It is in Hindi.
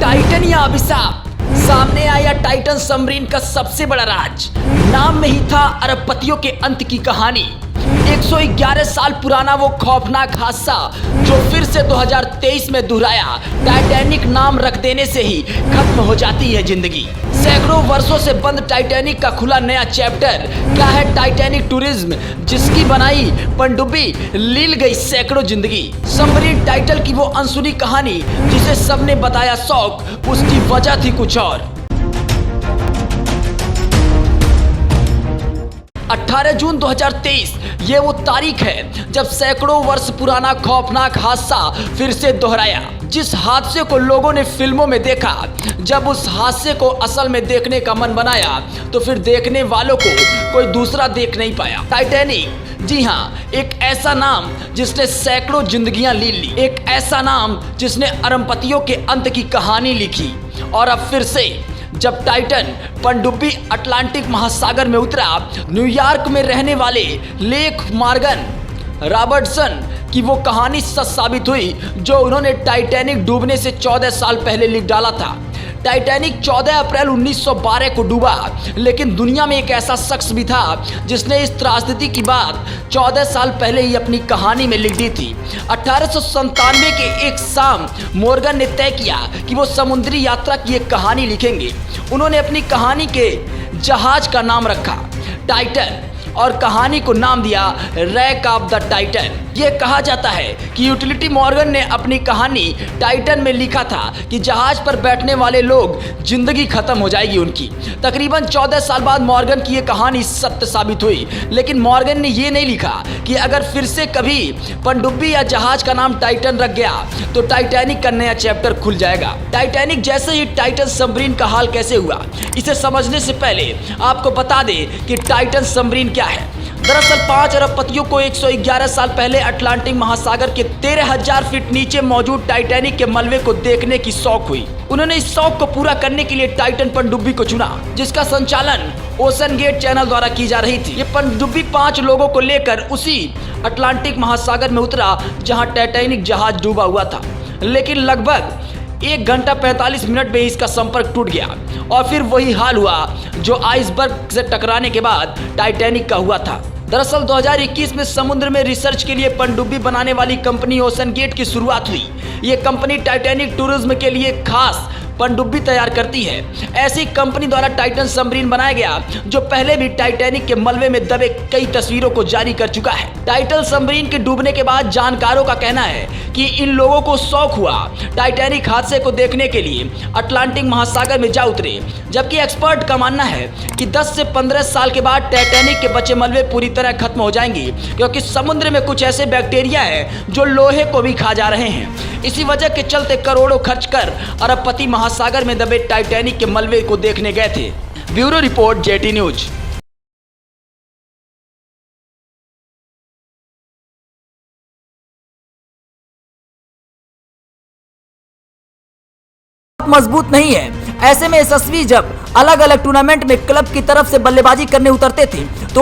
टाइटन या अभिशाप, सामने आया टाइटन सबमरीन का सबसे बड़ा राज। नाम में ही था अरबपतियों के अंत की कहानी। 111 साल पुराना वो खौफनाक हादसा जो फिर से 2023 में दोहराया। टाइटैनिक नाम रख देने से ही खत्म हो जाती है जिंदगी। सैकड़ों वर्षों से बंद टाइटैनिक का खुला नया चैप्टर। क्या है टाइटैनिक टूरिज्म, जिसकी बनाई पनडुब्बी लील गई सैकड़ों जिंदगी। सबमरीन टाइटल की वो अनसुनी कहानी जिसे सबने बताया शौक, उसकी वजह थी कुछ और। 18 जून 2023 ये वो तारीख है जब सैकड़ों वर्ष पुराना खौफनाक हादसा फिर से दोहराया। जिस हादसे को लोगों ने फिल्मों में देखा, जब उस हादसे को असल में देखने का मन बनाया तो फिर देखने वालों को कोई दूसरा देख नहीं पाया। टाइटैनिक, जी हाँ, एक ऐसा नाम जिसने सैकड़ों जिंदगियां ली, एक ऐसा नाम जिसने अरबपतियों के अंत की कहानी लिखी। और अब फिर से जब टाइटन पनडुब्बी अटलांटिक महासागर में उतरा, न्यूयॉर्क में रहने वाले लेक मॉर्गन रॉबर्टसन की वो कहानी सच साबित हुई जो उन्होंने टाइटैनिक डूबने से 14 साल पहले लिख डाला था। टाइटैनिक 14 अप्रैल 1912 को डूबा, लेकिन दुनिया में एक ऐसा शख्स भी था जिसने इस त्रासदी की बात 14 साल पहले ही अपनी कहानी में लिख दी थी। 1897 के एक शाम मॉर्गन ने तय किया कि वो समुद्री यात्रा की एक कहानी लिखेंगे। उन्होंने अपनी कहानी के जहाज का नाम रखा टाइटन और कहानी को नाम दिया रैक ऑफ द टाइटन। यह कहा जाता है कि यूटिलिटी मॉर्गन ने अपनी कहानी टाइटन में लिखा था कि जहाज पर बैठने वाले लोग जिंदगी खत्म हो जाएगी उनकी। तकरीबन 14 साल बाद मॉर्गन की यह कहानी सत्य साबित हुई, लेकिन मॉर्गन ने यह नहीं लिखा कि अगर फिर से कभी पनडुब्बी या जहाज का नाम टाइटन रख गया तो टाइटैनिक का नया चैप्टर खुल जाएगा। टाइटैनिक जैसे ही टाइटन सबमरीन का हाल कैसे हुआ, इसे समझने से पहले आपको बता दें कि टाइटन सबमरीन क्या है। दरअसल 5 अरबपतियों को 111 साल पहले अटलांटिक महासागर के 13,000 फीट नीचे मौजूद टाइटैनिक के मलबे को देखने की शौक हुई। उन्होंने इस शौक को पूरा करने के लिए टाइटन पनडुब्बी को चुना, जिसका संचालन ओशन गेट चैनल द्वारा की जा रही थी। ये पनडुब्बी 5 लोगों को लेकर उसी अटलांटिक महासागर में उतरा जहां टाइटैनिक जहाज डूबा हुआ था, लेकिन लगभग 1 घंटा 45 मिनट में इसका संपर्क टूट गया और फिर वही हाल हुआ जो आइसबर्ग से टकराने के बाद टाइटैनिक का हुआ था। दरअसल 2021 में समुद्र में रिसर्च के लिए पनडुब्बी बनाने वाली कंपनी ओशन गेट की शुरुआत हुई। ये कंपनी टाइटैनिक टूरिज्म के लिए खास पनडुब्बी तैयार करती है। ऐसी कंपनी द्वारा टाइटन सबमरीन बनाया गया जो पहले भी टाइटैनिक के मलबे में दबे कई तस्वीरों को जारी कर चुका है। टाइटन सबमरीन के डूबने के बाद जानकारों का कहना है कि इन लोगों को शौक हुआ टाइटैनिक हादसे को देखने के लिए अटलांटिक महासागर में जा उतरे, जबकि एक्सपर्ट का मानना है कि 10 से 15 साल के बाद टाइटैनिक के बचे मलबे पूरी तरह खत्म हो जाएंगे, क्योंकि समुद्र में कुछ ऐसे बैक्टीरिया हैं जो लोहे को भी खा जा रहे हैं। इसी वजह के चलते करोड़ों खर्च कर अरबपति महासागर में दबे टाइटैनिक के मलबे को देखने गए थे। Bureau report, jetty news. मजबूत नहीं है। ऐसे में यशस्वी जब अलग अलग टूर्नामेंट में क्लब की तरफ से बल्लेबाजी करने उतरते थे तो